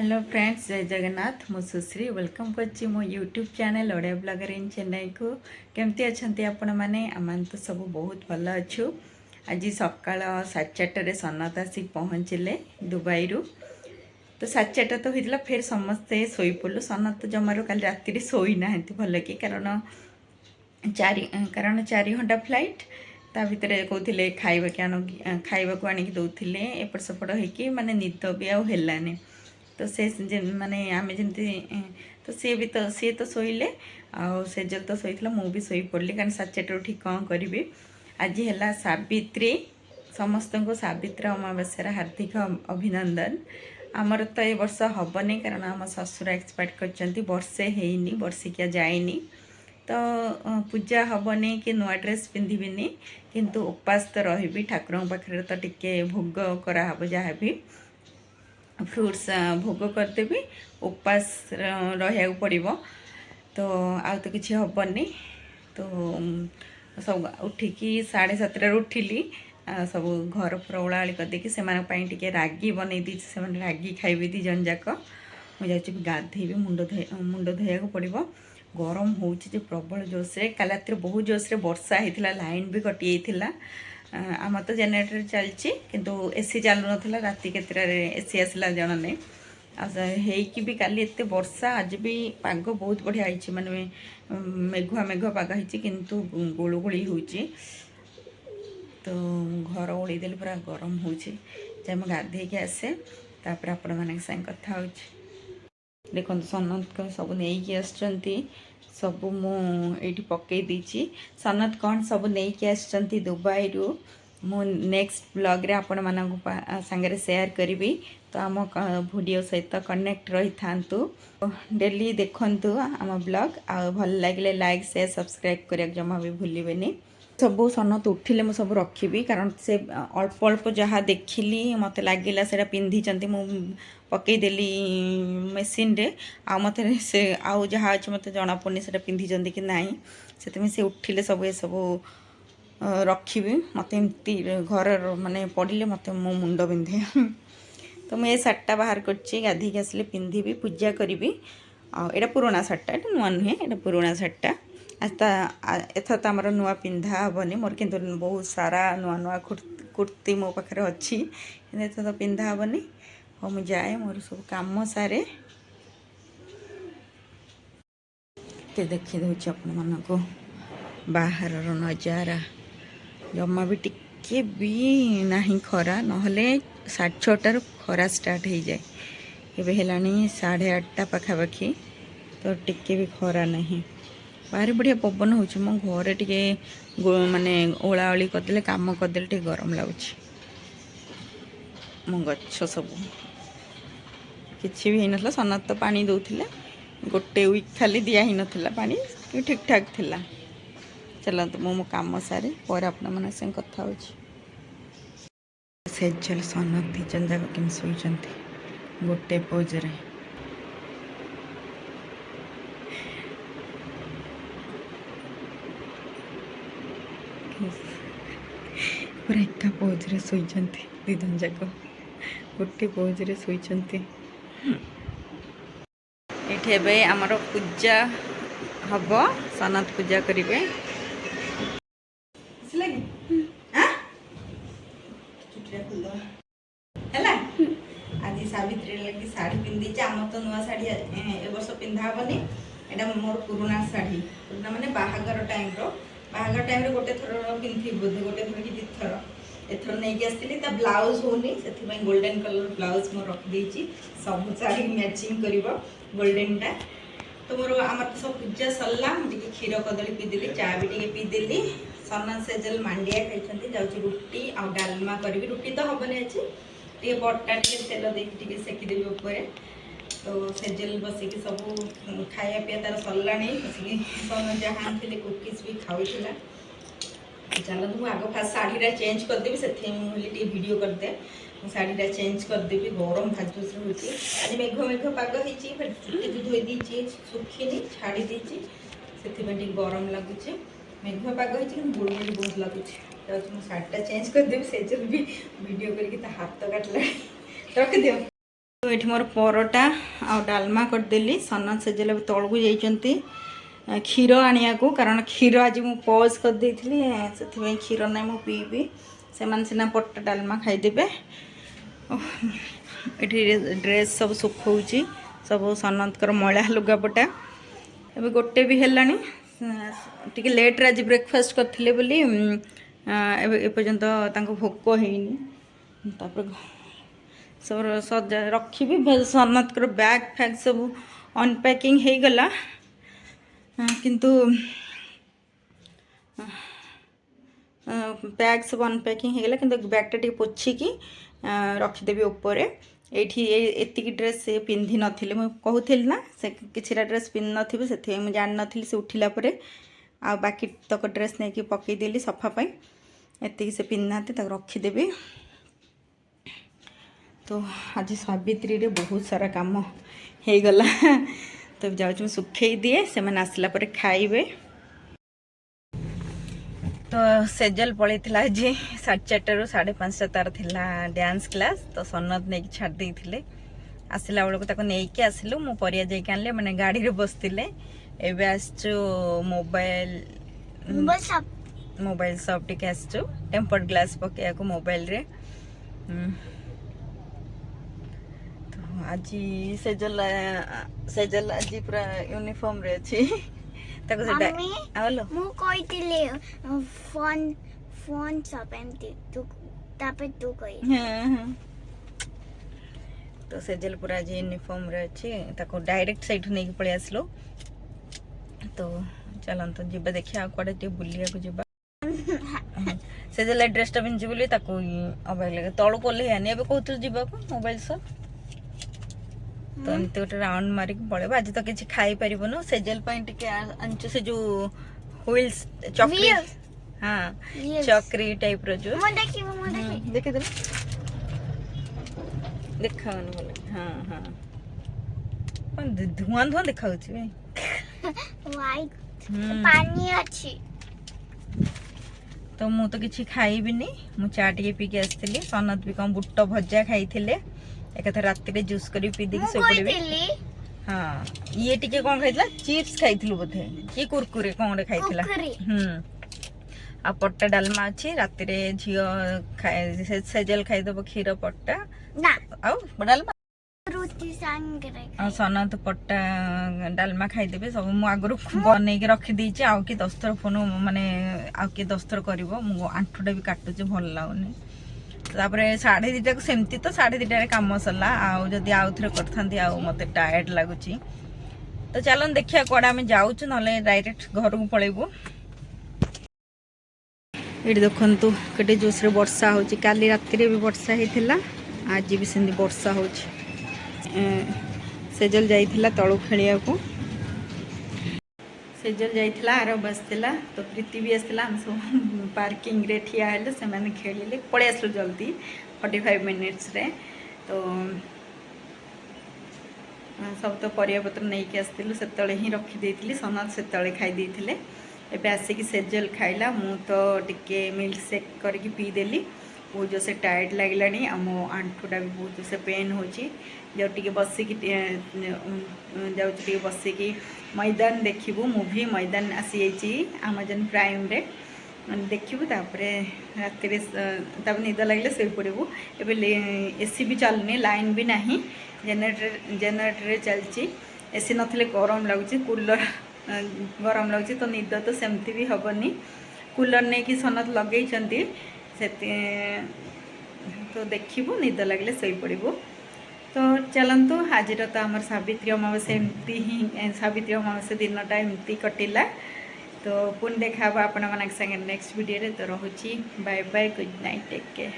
Hello friends, जय जगन्नाथ। मु सुश्री welcome करछि मो यूट्यूब चैनल ओडिया ब्लॉगर इन चेन्नई को। केमती अच्छंती आपण माने? आमान तो सब बहुत भल अच्छु। आज सकाळ 4:30 सनत आसी पहुँचले दुबई रु। तो 4:30 तो होइतला, फिर समस्ते सोई पड़लु। सनत जमारो काल राति रे सोई नाहंती भल कि, कारण 4 घंटा फ्लाइट। ता भितर कहते खाइबा को आनिक दौले, एपट सेपट होइकी माने निद भी आउ हेलानी। तो से माने आमे जमती तो सी तो शोले सेजल तो शोला, मु भी शोई पड़ली कारण 4:30 उठी कौन करी। आज है सावित्री, समस्त को सावित्री अमावास्या हार्दिक अभिनंदन। आमर तो ये वर्ष हेनी कारण आम ससुर एक्सपायर कर वर्षे हैनी, वर्षिकिया जाइनी। तो पूजा हेनी कि नुआ ड्रेस पिंधिबिनी, किंतु उपास तो रही। ठाकुर पाखे तो टिके भोग कराहब, जहाँ भी फ्रुट्स भोग करदेवी, उपास रहा पड़ो। तो आ तो किसी हेनी। तो सब उठिकी 7:30 उठिली, सब घर फर ओलाओली करदेकी से रागी बन दी, से रागी खाइबे दी जन जाक। मुझे गाधेबी, मुंड धोया पड़ो। गरम हो प्रबल जोशे, काल रात बहुत जोशे वर्षा होता, लाइन भी कटि जाता। आम तो जेनेटर चलती किंतु एसी चालू नाला, राति केतटारे एसी आसला जन नहीं। आईकी भी काली एत वर्षा, आज भी पाग बहुत बढ़िया है, माने मेघुआ मेघुआ पाग है, किंतु गुलुगुली हो। तो घर ओढ़ीदेली पूरा गरम हो। गाधे आसे तापर आपण मान संग कथा हो। देखो सनत को सब नहीं आसचंती, सब मुझे पकई दीची। सनत कौन सब नहीं आसचंती दुबई रु। मु नेक्स्ट ब्लॉग रे आपण मानक संगे शेयर करी। तो आम वीडियो सहित कनेक्ट रही था। डेली देखंतु आम ब्लॉग। आ भल लगे लाइक शेयर सब्सक्राइब करिया जमा भी भूलिबेनी। सब सनत उठिले मु सब रखी, कारण से अल्प अल्प जहाँ देखिली मत लगिला से पिंधि मु पकईदेली मेसीन रे। आ मत से आउ जहाँ अच्छे मत जना पड़नी से पिंधि कि ना, से उठिले सब ये सब रखी। मत एमती घर माने पड़े मत मो मुंड बिंधे। तो मुझे सार्टा बाहर कर गाधी आसले पिंधि, पूजा करी। यहाँ पुराणा सार्टा, ये नुआ नुहे, ये पुराणा सार्टा। एथर तो आमर नुआ पिंधा हेनी, मोर किंतु बहुत सारा नुआ नुआ कुर्ती मो पाखे अच्छी, एथर तो पिंधा हेनी। हाँ मुझे जाए मोर सब कम सारे देखी दूँ आपण मानक बाहर नजारा। जमा भी टिके भी नहीं खरा, नहले 6:30 खरा स्टार्ट हो जाए। ये है 8:30 पाखापाखि, तो टिके भी खरा नहीं। बाहर बढ़िया पवन हो। मो घरे टे माने ओलाओली करदे, कम करदे टे गरम लगुच। मो गच्छ सब किसी भी होता। सनत तो पानी दौले, गोटे वीक खाली दिया ही नाला पानी, ठीक ठाक थिला। चलते मो कम सारे पर आपण मन से कथा हो। सेजल सनत दिजन जाक केम शोचंती गोटे पोज रे। पूरा एका पोज रे शोचंती दिजन जाक, गोटे पोज रे शोचंती। ये आमर पूजा हम, सनत पूजा करेंगे। आज सावित्री लगी शाढ़ी पिंधि, आम तो नुआ शाढ़ी ए वर्ष पिंधा हेनी। यहाँ मोर पुराणा शाढ़ी, पुराणा माने बाहागर टाइम रे गोटे थर पिंधि, बोधे गोटे थर कि 2 थर। एथर नहीं आसती, ब्लाउज होनी से गोल्डन कलर ब्लाउज मोर रखी। सब शाढ़ी मैचिंग कर गोल्डन टा। तो मोर आम तो सब पूजा सरला, मुझे क्षीर कदली पीदेली, चा भी टे पीदेली। सनत सेजल मांडिया खाई जाऊँगी, रुटी आ डालमा करी। रुटी तो हेनी अच्छे, टे बटा टे तेल देकी सेकीदेवी उपर। तो सेजल बसिक सब खाया पीया तार सरला, बसिक सन जहाँ थे कुकीज भी खाऊला। चलते मुझे आग फास्ट शाढ़ीटा चेंज करदेवी, से टे वीडियो करदे। शाढ़ीटा चेंज करदेवी, गरम भाजूस हो। आज मेघ मेघ पाग हो, चुटी भी धोई दी, सुखीनी छाड़ी देती, से गरम लगुच। मेघ पाग हो, गुड़गुड़ी बहुत लगुच। मुझे शाढ़ीटा चेंज करदेवी, से भी वीडियो करके हाथ काटला। रखिदियो ये मोर परोटा आ डालमा करदेली सनत सेजेल तौक जाइंट क्षीर आनिया को कारण क्षीर आज मु पज कर देइथिली से क्षीर ना मु पीबी से सीना परोटा डालमा खाईदेवे ये ड्रेस सब सुखाऊँगी सब सनतकर मैला लुगापटा ए गोटे भी है टी लेट्रे आज ब्रेकफास्ट करते बोली एपर्यंत भोक होनी सब सजा रखी सनतकर बैग फैग सब अनपैकिंग हो गला किंतु बैग सब अनपैकिंग हो गला किंतु बैगटा टी पोछिकी रखीदेवी उपर एति ड्रेस से पिंधि नी मुझे कहूली ना से किसी ड्रेस पिंधि नी से मुझे जान नी से उठिला आ बाकी तक ड्रेस नहीं कि पकईदेली सफापाई एति से पिंधि ना रखीदेवी तो आज सावित्री रे बहुत सारा काम हो गला तो जाऊँ सुखे दिए से मैंने आसला पर खाइबे तो सेजल पलि आज 4:30 ରୁ 5:30 तार थिला डांस क्लास तो सनत नहीं छाड़ देते आसला बेलू नहीं आसलु मु परिया जाइक आनले मैंने गाड़ी रे बसते एबे आसचु मोबाइल शॉप टिके आसचु टेम्पर्ड ग्लास पकेया को मोबाइल रे तो आज सेजल आज पूरा यूनिफॉर्म रे अछि ताको से आलो मु कहितिले फोन सब एमती तू तापे तू कहि हां तो सेजल पूरा आज यूनिफॉर्म रे अछि ताको डायरेक्ट साइड नै के पळे आसलो तो चलन तो जिबा देखिया कोडे टे बुलिया को जिबा सेजल ड्रेस टा पिंजि बोली ताको अबाय लगे तळो कोले हने एबे कहतु जिबा को मोबाइल सब तो एमती गोटे राउंड मारिक पड़ेगा आज तो किसी खाई पारिबनो सेजल टिके आंचु से जो व्हील्स चक्री हाँ चक्री टाइप रो जो देखे दे देखा हाँ हाँ धुआं धुआं देखा वाइट पानी अच्छी तो मु तो किसी खाइबिनी मु चा टिके पी के आसली सनत भी कम बुट भजा खाई एक राति रे जूस करी पी देकी सो पड़े हाँ ये टिके कौन खाइला चिप्स खाइथिलु बोधे की कुरकुरे कौन रे खाइथिला आ पट्टा डालमा अछि राति रे झियो खाए सेजल खाइ दबो खीर पट्टा ना आउ डालमा रोटी संग रे आ सना तो पट्टा डालमा खाइ देबे सब मु आगरु बनै के रखि दै छी आउ की दस्तर फोन माने आउ की दस्तर करबो मु आंठुटा भी काटु जे भल लागोनी तापर 2:30 को सेमती तो 2:30 काम सरला आउ जदि आउ थरे करथांती आउ मते टायर्ड लागुची तो चलन देखिया कोडा आमे जाउछु नले डायरेक्ट घर को पळेबो एडी देखंतु केटे जोस रे वर्षा होची काली रात्रि रे भी वर्षा हेतिला आज भी सेंदी वर्षा होची सेजल जाइथिला तळो खेलिया को सेजल जाइथिला आरो बसतिला तो प्रीति भी आसला हम सब पार्किंग रे ठिया हेले से माने खेलिले पळे आसलो जल्दी 45 मिनिट्स रे तो सब तो परिया पत्र नहीं के आसतिलु से तळे ही रखी देथिली सनत से तळे खाई देथिले एबे आसे कि सेजल खाइला मु तो टिके मिल्क शेक करके पी देली बहुत जो से टायर्ड लागलानी आ मो आंठुटा भी बहुत से पेन होची जो टिके बसिकी जाऊ टिके बसिकी मैदान देखिबू मूवी मैदान आसी जाइची अमेजन प्राइम रे देखिबू तापरे राति रे तब निद लागले सोई पड़बू एबे एसी भी चलनी लाइन भी नाही जनरेटर चलची एसी नथिले गरम लागुची कूलर गरम लगुची तो निद तो सेमती भी हबनी कूलर नहीं कि सनत लगे से तो देखिबू निद लगले सोई पड़बू तो चलतु आज तो आम सावित्री अमावास्या एमती ही सावित्री अमावास्या दिनटा एमती कटिला तो पुणी देखा आपण मान संगे नेक्स्ट वीडियो रे तो रोची bye bye good night take care.